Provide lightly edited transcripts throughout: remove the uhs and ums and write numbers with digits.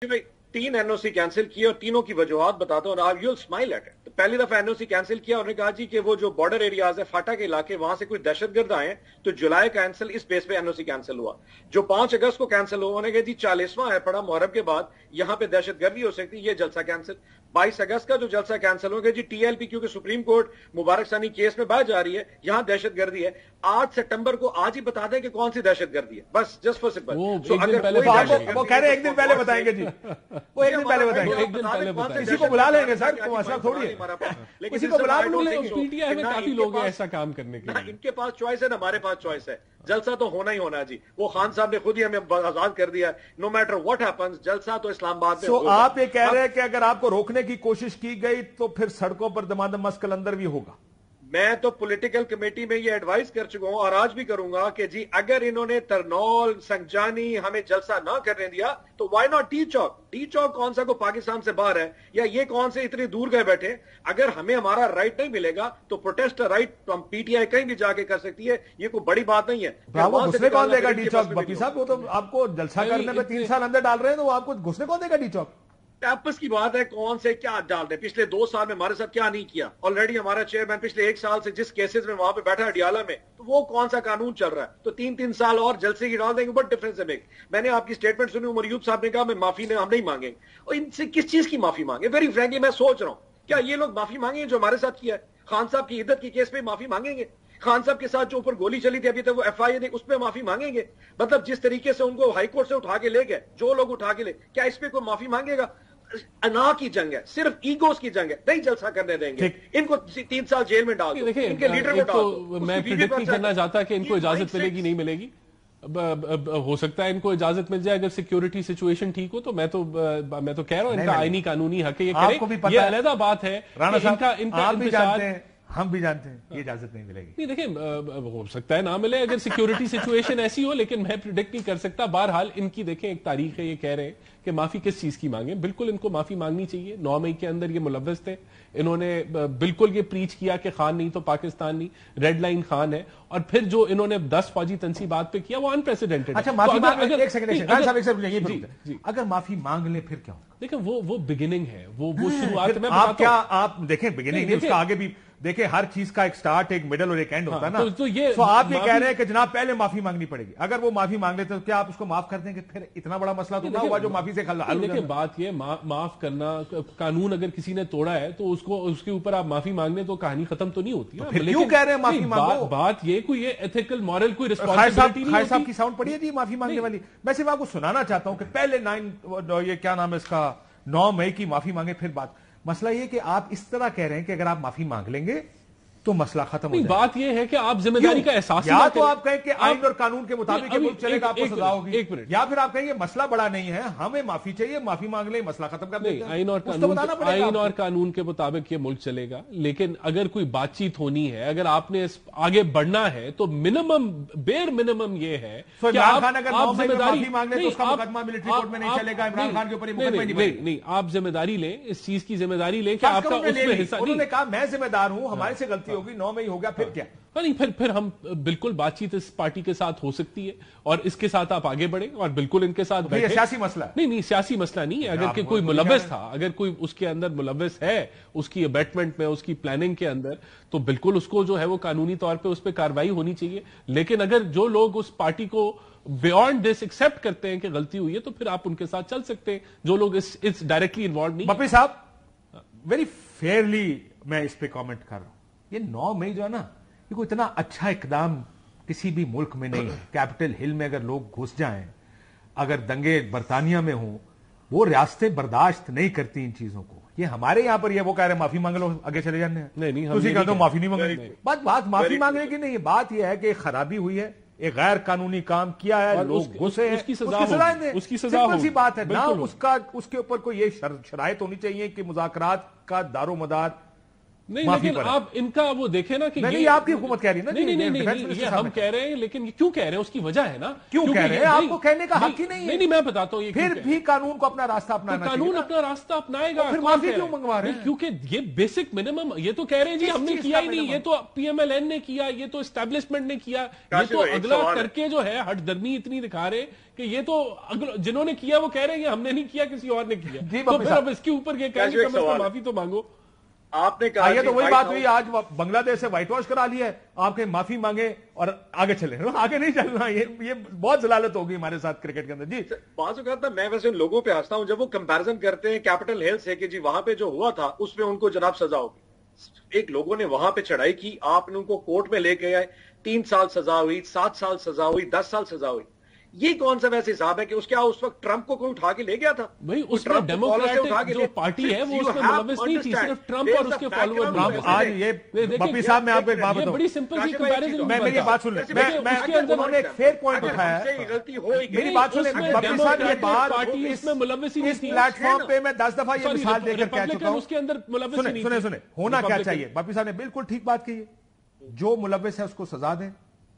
بھائی 3 NOC cancel کیے اور تینوں کی وجوہات بتاتا ہوں اور you will smile at it. پہلی دفعہ NOC کینسل کیا اور نے کہا جی کہ وہ جو بارڈر ایریاز ہے فاٹا کے علاقے وہاں سے کوئی دہشت گرد آئے ہیں تو جولائی کینسل اس بیس پہ NOC کینسل ہوا. جو 5 اگست کو کینسل ہوا انہوں نے کہا جی 40واں ہے پڑا محرم کے بعد یہاں پہ دہشت گردی ہو سکتی یہ جلسہ کینسل. 22 اگست کا جو جلسہ کینسل ہو گیا جی TLP کیونکہ سپریم کورٹ مبارک ثانی کیس میں باہر جا رہی ہے یہاں دہشت گردی ہے. 8 ستمبر کو آج ہی بتا دیں کہ کون سی دہشت گردی ہے بس جسٹ فار سمپل. وہ کہہ رہے ہیں ایک دن پہلے بتائیں گے جی وہ ایک دن پہلے بتائیں گے کسی کو بلا لیں گے سر مسئلہ تھوڑی ہے کسی کو بلا لیں گے. پی ٹی آئی میں کافی لوگ ہیں ایسا کام کرنے کے لیے. ان کے پاس چوائس ہے نا ہمارے پاس چوائس ہے. جلسہ تو ہونا ہی ہونا ہے جی. وہ خان صاحب نے خود ہی ہمیں آزاد کر دیا نو میٹر واٹ ہیپنز جلسہ تو اسلام آباد میں ہوگا. آپ یہ کہہ رہے ہیں کہ اگر آپ کو روکنے کی کوشش کی گئی تو پھر سڑکوں پر دمادم مسکل اندر بھی ہوگا. میں تو پولیٹیکل کمیٹی میں یہ ایڈوائز کر چکا ہوں اور آج بھی کروں گا کہ جی اگر انہوں نے ترنول سنگجانی ہمیں جلسہ نہ کرنے دیا تو Y not T Chowk. T چوک کون سا کو پاکستان سے باہر ہے یا یہ کون سے اتنی دور گئے بیٹھے. اگر ہمیں ہمارا رائٹ نہیں ملے گا تو پروٹیسٹ رائٹ PTI کہیں بھی جا کے کر سکتی ہے. یہ کوئی بڑی بات نہیں ہے. گھسنے کون دے گا ٹی چوک بپی صاحب؟ وہ تو آپ کو جلسہ کرنے میں 3 سال اندر ڈال رہے ہیں تو آپ کو گھسنے کون دے گا ٹی چوک؟ آپس کی بات ہے کون سے کیا ڈال دیں. پچھلے 2 سال میں ہمارے ساتھ کیا نہیں کیا. آلریڈی ہمارا چیئرمین پچھلے 1 سال سے جس کیسز میں وہاں پہ بیٹھا اڈیالہ میں تو وہ کون سا قانون چل رہا ہے. تو 3 سال اور جلسے کی ڈال دیں گے بٹ ڈفرنس ہے. میں نے آپ کی سٹیٹمنٹ سنی عمر ایوب صاحب نے کہا میں معافی ہم نہیں مانگیں. اور ان سے کس چیز کی معافی مانگیں؟ ویری فرینکلی میں سوچ رہا ہوں کیا یہ لوگ معافی مانگیں گے جو ہمارے ساتھ کیا ہے؟ خان صاحب کی عدت کی کیس پہ معافی مانگیں گے؟ خان صاحب کے ساتھ جو اوپر گولی چلی تھی ابھی تک وہ FIA نے اس پہ معافی مانگیں گے؟ مطلب جس طریقے سے ان کو ہائی کورٹ سے اٹھا کے لے گئے جو لوگ اٹھا کے لے کیا اس پہ کوئی معافی مانگے گا؟ انا کی جنگ ہے صرف ایگوز کی جنگ ہے. نہیں جلسہ کرنے دیں گے ان کو 3 سال جیل میں ڈال دو. ان کے لیڈر کو ڈال دو. میں پریڈکٹ نہیں کرنا چاہتا کہ ان کو اجازت ملے گی نہیں ملے گی. ہو سکتا ہے ان کو اجازت مل جائے اگر سیکیورٹی سچویشن ٹھیک ہو تو میں تو کہہ رہا ہوں ان کا آئینی قانونی حق ہے یہ کریں. یہ علیحدہ بات ہے ہم بھی جانتے ہیں یہ اجازت نہیں ملے گی. نہیں دیکھیں ہو سکتا ہے نہ ملے اگر سیکیورٹی سچویشن ایسی ہو لیکن میں پریڈکٹ نہیں کر سکتا. بہرحال ان کی دیکھیں ایک تاریخ ہے. یہ کہہ رہے ہیں کہ معافی کس چیز کی مانگیں. بالکل ان کو معافی مانگنی چاہیے. 9 مئی کے اندر یہ ملوث تھے. انہوں نے بالکل یہ پریچ کیا کہ خان نہیں تو پاکستان نہیں. ریڈ لائن خان ہے. اور پھر جو انہوں نے 10 فوجی تنصیبات پہ کیا وہ انپریسیڈنٹڈ. اچھا معافی اگر معافی مانگ لیں پھر کیا ہوگا؟ دیکھیں وہ بگننگ ہے وہ شروعات میں آپ دیکھیں بگننگ اس کا آگے بھی دیکھیں ہر چیز کا ایک سٹارٹ ایک مڈل اور ایک اینڈ ہوتا ہے نا. تو آپ یہ کہہ رہے ہیں کہ جناب پہلے معافی مانگنی پڑے گی. اگر وہ معافی مانگ لیتے تو کیا آپ اس کو معاف کر دیں گے؟ پھر اتنا بڑا مسئلہ تو نہ ہوا جو معافی سے حل ہو جائے. بات یہ معاف کرنا قانون اگر کسی نے توڑا ہے تو اس کے اوپر آپ معافی مانگنے تو کہانی ختم تو نہیں ہوتی. پھر کیوں کہہ رہے ہیں معافی مانگو؟ بات یہ کوئی ایتھیکل مورل کوئی رسپانسبلٹی نہیں ہوتی. صاحب کی ساؤنڈ پڑی ہے جی معافی مانگنے والی. میں صرف آپ کو سنانا چاہتا ہوں کہ پہلے 9 مئی کی معافی مانگے پھر بات. مسئلہ یہ کہ آپ اس طرح کہہ رہے ہیں کہ اگر آپ معافی مانگ لیں گے تو مسئلہ ختم ہو جائے. بات یہ ہے کہ آپ ذمہ داری کا احساس یا تو آپ کہیں کہ آئین اور قانون کے مطابق ملک چلے گا آپ کو سزا ہوگی یا پھر آپ کہیں گے مسئلہ بڑا نہیں ہے ہمیں معافی چاہیے معافی مانگ لیں مسئلہ ختم کر دیں. آئین اور قانون کے مطابق یہ ملک چلے گا. لیکن اگر کوئی بات چیت ہونی ہے اگر آپ نے آگے بڑھنا ہے تو منیمم بیر منیمم یہ ہے کہ آپ ذمہ داری مانگ لیں تو اس کا مقدمہ ملٹری کورٹ میں نہیں چلے گا. عمران خان کے اوپر نہیں آپ ذمہ داری لیں اس چیز کی ذمہ داری لیں کہ آپ کا اس میں حصہ. انہوں نے کہا میں ذمہ دار ہوں ہمارے سے غلطی ہوگی 9 مئی ہو گیا پھر کیا؟ نہیں پھر ہم بالکل بات چیت اس پارٹی کے ساتھ ہو سکتی ہے اور اس کے ساتھ آپ آگے بڑھیں اور بالکل ان کے ساتھ بیٹھیں. سیاسی مسئلہ نہیں سیاسی مسئلہ نہیں ہے. اگر کوئی ملوث تھا اگر کوئی اس کے اندر ملوث ہے اس کی ابیٹمنٹ میں اس کی پلاننگ کے اندر تو بالکل اس کو جو ہے وہ قانونی طور پہ اس پہ کارروائی ہونی چاہیے. لیکن اگر جو لوگ اس پارٹی کو بیونڈ دس ایکسپٹ کرتے ہیں کہ غلطی ہوئی ہے تو پھر آپ ان کے ساتھ چل سکتے ہیں جو لوگ اس ڈائریکٹلی انوالوڈ نہیں. بپی صاحب ویری فیئرلی میں اس پہ کامنٹ کر رہا ہوں. یہ 9 مئی جو ہے نا یہ کوئی اتنا اچھا اقدام کسی بھی ملک میں نہیں ہے. کیپٹل ہل میں اگر لوگ گھس جائیں اگر دنگے برطانیہ میں ہوں وہ ریاستیں برداشت نہیں کرتی ان چیزوں کو. یہ ہمارے یہاں پر یہ وہ کہہ رہے ہیں معافی مانگ لو آگے چلے جانے ہیں. نہیں کہتے ہو معافی نہیں مانگے. بات معافی مانگنے کی نہیں ہے. بات یہ ہے کہ خرابی ہوئی ہے ایک غیر قانونی کام کیا ہے لوگ گھسے ہیں اس کی سزا سی بات ہے نا. اس کے اوپر کوئی یہ شرائط ہونی چاہیے کہ مذاکرات کا دار و مدار نہیں لیکن آپ ان کا وہ دیکھیں نا کہ یہ آپ کی حکومت کہہ رہی ہے نا. نہیں یہ ہم کہہ رہے ہیں, لیکن کیوں کہہ رہے ہیں اس کی وجہ ہے نا. کیوں کہہ رہے ہیں؟ آپ کو کہنے کا حق ہی نہیں ہے. نہیں میں بتاتا ہوں, یہ پھر بھی قانون کو اپنا راستہ اپنانا چاہیے. قانون اپنا راستہ اپنائے گا, پھر معافی کیوں منگوا رہے ہیں؟ کیونکہ یہ بیسک منیمم, یہ تو کہہ رہے ہیں جی ہم نے کیا ہی نہیں, یہ تو پی ایم ایل این نے کیا, یہ تو اسٹیبلشمنٹ نے کیا, یہ تو اگلا کر کے جو ہے ہٹ درمی اتنی دکھا رہے کہ یہ تو جنہوں نے کیا وہ کہہ رہے ہیں ہم نے نہیں کیا, کسی اور نے کیا. تو پھر اب اس کے اوپر یہ کہیں کہ معافی تو مانگو. آپ نے کہا یہ تو وہی بات ہوئی, آج بنگلہ دیش سے وائٹ واش کرا لیا ہے, آپ کے معافی مانگے اور آگے چلے. آگے نہیں چلنا, یہ بہت ضلالت ہوگی ہمارے ساتھ کرکٹ کے اندر. جی بعض اوقات میں ویسے ان لوگوں پہ ہنستا ہوں جب وہ کمپیرزن کرتے ہیں کیپٹل ہل سے کہ جی وہاں پہ جو ہوا تھا اس پہ ان کو جناب سزا ہوگی. ایک لوگوں نے وہاں پہ چڑھائی کی, آپ نے ان کو کورٹ میں لے کے آئے, 3 سال سزا ہوئی, 7 سال سزا ہوئی, 10 سال سزا ہوئی. یہ کون سا ویسے حساب ہے کہ اس وقت ٹرمپ کو کوئی اٹھا کے لے گیا تھا؟ بھائی اس میں ڈیموکریٹک جو پارٹی ہے وہ اس میں ملوث نہیں تھی, صرف ٹرمپ اور اس کے فالوور. آج یہ بپی صاحب میں آپ کو ایک بات بتاؤں, بڑی سمپل سی کمپیریزن. میری بات سن لیں, انہوں نے ایک فیئر پوائنٹ اٹھایا ہے. میری بات سن لیں بپی صاحب, یہ بات پارٹی اس میں ملوث اس پلیٹ فارم پہ میں 10 دفعہ یہ مثال دے کر کہہ چکا ہوں. اس کے اندر ملوث نہیں. سنیں ہونا کیا چاہیے. بپی صاحب نے بالکل ٹھیک بات کی ہے, جو ملوث ہے اس کو سزا دیں,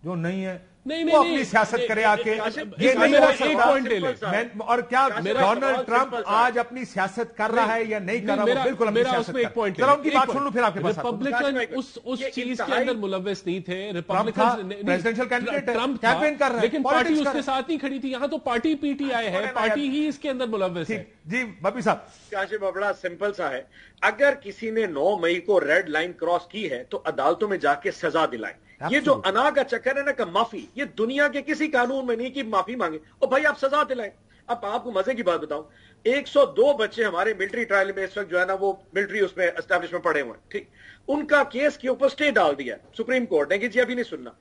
جو نہیں ہے وہ اپنی سیاست کرے آ کے. یہ نہیں ہو سکتا. اور کیا ڈونلڈ ٹرمپ آج اپنی سیاست کر رہا ہے یا نہیں کر رہا, وہ بالکل اپنی سیاست کر رہا ہے. ذرا ان کی بات سن لوں پھر آپ کے پاس. ریپبلکن اس چیز کے اندر ملوث نہیں تھے. ریپبلکن پریزیڈنشل کینڈیڈیٹ کیمپین کر رہے ہیں, لیکن پارٹی اس کے ساتھ نہیں کھڑی تھی. یہاں تو پارٹی پی ٹی آئی ہے, پارٹی ہی اس کے اندر ملوث ہے. جی بپی صاحب, کاشف بڑا سمپل سا ہے. اگر کسی نے 9 مئی کو ریڈ لائن کراس کی ہے تو عدالتوں میں جا کے سزا دلائیں. یہ جو انا کا چکر ہے نا کہ معافی, یہ دنیا کے کسی قانون میں نہیں کہ معافی مانگے. اور بھائی آپ سزا دلائیں. اب آپ کو مزے کی بات بتاؤں, 102 بچے ہمارے ملٹری ٹرائل میں اس وقت جو ہے نا وہ ملٹری اس میں اسٹیبلش میں پڑے ہوئے ہیں, ٹھیک, ان کا کیس کے اوپر سٹے ڈال دیا سپریم کورٹ نے کہ جی ابھی نہیں سننا.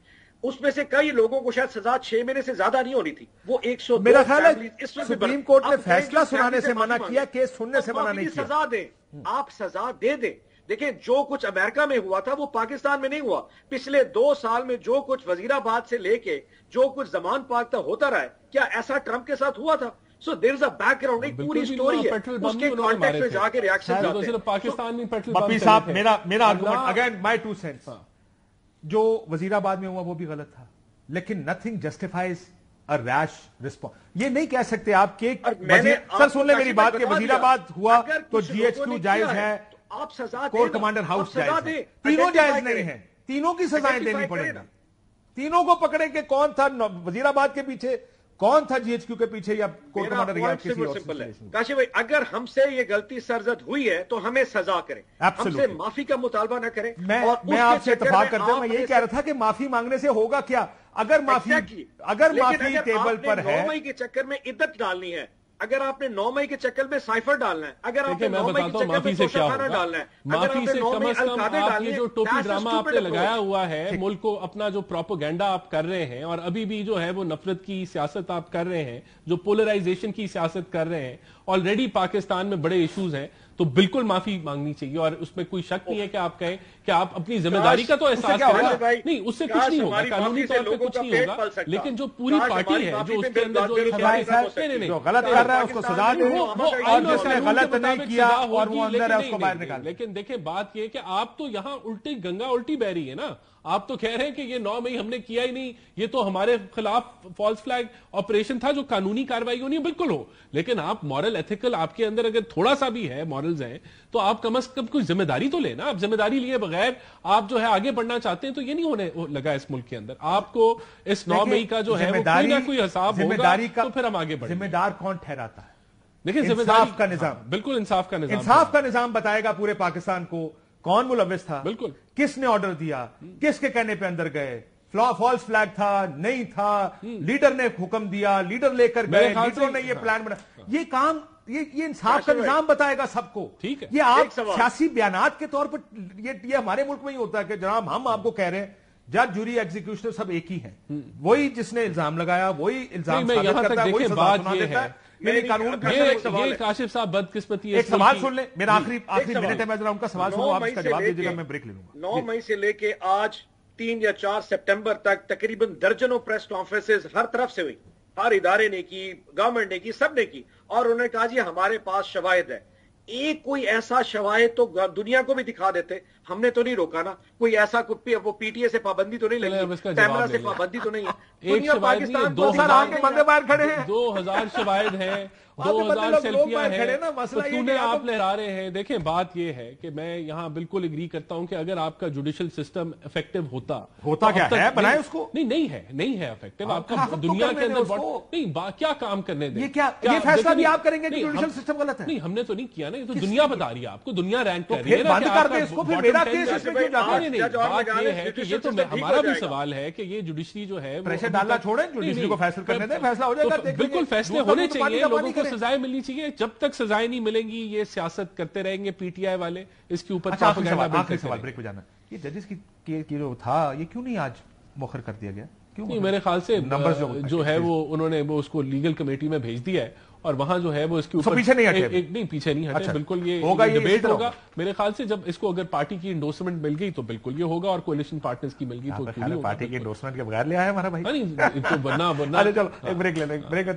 اس میں سے کئی لوگوں کو شاید سزا 6 مہینے سے زیادہ نہیں ہونی تھی. وہ 102 میرا خیال ہے سپریم کورٹ نے فیصلہ سنانے سے منع کیا, کیس سننے سے منع نہیں کیا. سزا دیں, آپ سزا دے دیں. دیکھیں جو کچھ امریکہ میں ہوا تھا وہ پاکستان میں نہیں ہوا. پچھلے 2 سال میں جو کچھ وزیر آباد سے لے کے جو کچھ زمان پاک تک ہوتا رہا ہے, کیا ایسا ٹرمپ کے ساتھ ہوا تھا؟ سو دیر از اے بیک گراؤنڈ, ایک پوری سٹوری ہے, اس کے کانٹیکسٹ میں جا کے ریاکشن جاتے ہیں. پاکستان میں بپی صاحب میرا آرگومنٹ اگین مائی 2 سینٹس, جو وزیر آباد میں ہوا وہ بھی غلط تھا, لیکن نتھنگ جسٹیفائز ا ریش رسپانس. یہ نہیں کہہ سکتے آپ کہ سر سن لیں میری بات, کہ وزیر آباد ہوا تو جی ایچ کیو جائز ہے, آپ سزا کور کمانڈر ہاؤس جائز ہے. تینوں جائز نہیں ہیں, تینوں کی سزائیں دینی پڑیں گی. تینوں کو پکڑے کہ کون تھا وزیر آباد کے پیچھے, کون تھا جی ایچ کیو کے پیچھے, یا کور کمانڈر یا کسی اور. کاشف بھائی, اگر ہم سے یہ غلطی سرزد ہوئی ہے تو ہمیں سزا کریں, ہم سے معافی کا مطالبہ نہ کریں. میں آپ سے اتفاق کرتا ہوں, میں یہی کہہ رہا تھا کہ معافی مانگنے سے ہوگا کیا. اگر معافی ٹیبل پر ہے, 9 مئی کے چکر میں عدت ڈالنی ہے, اگر آپ نے 9 مئی کے چکر میں سائفر ڈالنا ہے, اگر آپ نے 9 مئی کے چکر میں توشہ خانہ ڈالنا ہے, معافی سے کم از کم آپ یہ جو ٹوپی ڈرامہ آپ نے لگایا ہوا ہے, ملک کو اپنا جو پروپیگنڈا آپ کر رہے ہیں, اور ابھی بھی جو ہے وہ نفرت کی سیاست آپ کر رہے ہیں, جو پولرائزیشن کی سیاست کر رہے ہیں, آلریڈی پاکستان میں بڑے ایشوز ہیں, تو بالکل معافی مانگنی چاہیے. اور اس میں کوئی شک نہیں ہے کہ آپ کہیں کہ آپ اپنی ذمہ داری کا تو احساس کریں. نہیں, اس سے کچھ نہیں ہوگا, قانونی طور پہ کچھ نہیں ہوگا, لیکن جو پوری پارٹی ہے جو اس کے اندر جو غلط کر رہا ہے اس کو سزا دیں, اور جس نے غلط نہیں کیا اور وہ اندر ہے اس کو باہر نکال. لیکن دیکھیں بات یہ کہ آپ تو یہاں الٹی گنگا الٹی بہ رہی ہے نا. آپ تو کہہ رہے ہیں کہ یہ 9 مئی ہم نے کیا ہی نہیں, یہ تو ہمارے خلاف فالس فلیگ آپریشن تھا, جو قانونی کارروائی ہونی ہے بالکل ہو, لیکن آپ مورل ایتھیکل آپ کے اندر اگر تھوڑا سا بھی ہے, مورلز ہیں, تو آپ کم از کم کوئی ذمہ داری تو لینا. آپ ذمہ داری لیے بغیر آپ جو ہے آگے بڑھنا چاہتے ہیں تو یہ نہیں ہونے لگا اس ملک کے اندر. آپ کو اس 9 مئی کا جو ہے وہ کوئی نہ کوئی حساب ہوگا, تو پھر ہم آگے بڑھیں. ذمہ دار کون ٹھہراتا ہے؟ دیکھیں انصاف کا نظام, بالکل انصاف کا نظام, انصاف کا نظام بتائے گا پورے پاکستان کو کون ملوث تھا, بالکل کس نے آرڈر دیا, کس کے کہنے پہ اندر گئے, فالس فلیگ تھا نہیں تھا, لیڈر نے حکم دیا, لیڈر لے کر گئے, لیڈروں نے یہ پلان بنا. یہ کام یہ انصاف کا نظام بتائے گا سب کو. ٹھیک ہے, یہ آپ سیاسی بیانات کے طور پر یہ ہمارے ملک میں ہی ہوتا ہے کہ جناب ہم آپ کو کہہ رہے ہیں جج جوری ایگزیکیوٹر سب ایک ہی ہیں, وہی جس نے الزام لگایا وہی الزام ثابت کرتا ہے, وہی سزا سنا دیتا ہے. میرے قانون یہ کاشف صاحب بدقسمتی ہے. ایک سوال سن لیں, میرا آخری منٹ ہے, میں ذرا ان کا سوال سنوں, آپ اس کا جواب دیجیے گا, میں بریک لے لوں گا. 9 مئی سے لے کے آج 3 یا 4 سپٹمبر تک تقریباً درجنوں پریس کانفرنسز ہر طرف سے ہوئی, ہر ادارے نے کی, گورنمنٹ نے کی, سب نے کی, اور انہوں نے کہا جی ہمارے پاس شواہد ہے. ایک کوئی ایسا شواہد تو دنیا کو بھی دکھا دیتے. ہم نے تو نہیں روکا نا, کوئی ایسا وہ پی ٹی اے سے پابندی تو نہیں لگی, کیمرہ سے پابندی تو نہیں ہے. ایک شواہد نہیں, 2000 شواہد ہیں, 2000 سیلفیاں ہیں, فتونے آپ لہرا رہے ہیں. دیکھیں بات یہ ہے کہ میں یہاں بالکل اگری کرتا ہوں کہ اگر آپ کا جوڈیشل سسٹم افیکٹو ہوتا کیا ہے, بنائے اس کو. نہیں ہے افیکٹو. آپ کا دنیا کے اندر نہیں کیا کام کرنے دیں. یہ فیصلہ بھی آپ کریں گے کہ جوڈیشل سسٹم غلط ہے؟ نہیں, ہم نے تو نہیں کیا نا, یہ تو دنیا بتا رہی ہے آپ کو, دنیا رینک کر رہی ہے. بند کر دیں اس کو, پھر میرا کیس اس میں کیوں جاتا ہے؟ نہیں, بات یہ ہے کہ یہ تو ہمارا بھی سوال ہے کہ یہ جوڈیشری جو ہے پریشر ڈالنا چھوڑیں, جوڈیشری کو فیصلہ کرنے دیں, فیصلہ ہو جائے گا. بالکل فیصلے ہونے چاہیے, لوگوں کو سزائیں ملنی چاہیے. جب تک سزائیں نہیں ملیں گی یہ سیاست کرتے رہیں گے پی ٹی آئی والے, اس کے اوپر آخری سوال بریک پہ جانا. یہ ججز کی جو تھا یہ کیوں نہیں آج مؤخر کر دیا گیا؟ نہیں, میرے خیال سے جو ہے وہ انہوں نے وہ اس کو لیگل کمیٹی میں بھیج دیا ہے, اور وہاں جو ہے وہ اس کے اوپر پیچھے نہیں ہٹے. نہیں, پیچھے نہیں ہٹے, بالکل یہ ڈیبیٹ ہوگا. میرے خیال سے جب اس کو اگر پارٹی کی انڈورسمنٹ مل گئی تو بالکل یہ ہوگا, اور کولیشن پارٹنرز کی مل گئی تو پارٹی کی انڈورسمنٹ کے بغیر لے آیا ہمارا بھائی. ورنہ چلو ایک بریک لے لیں, بریک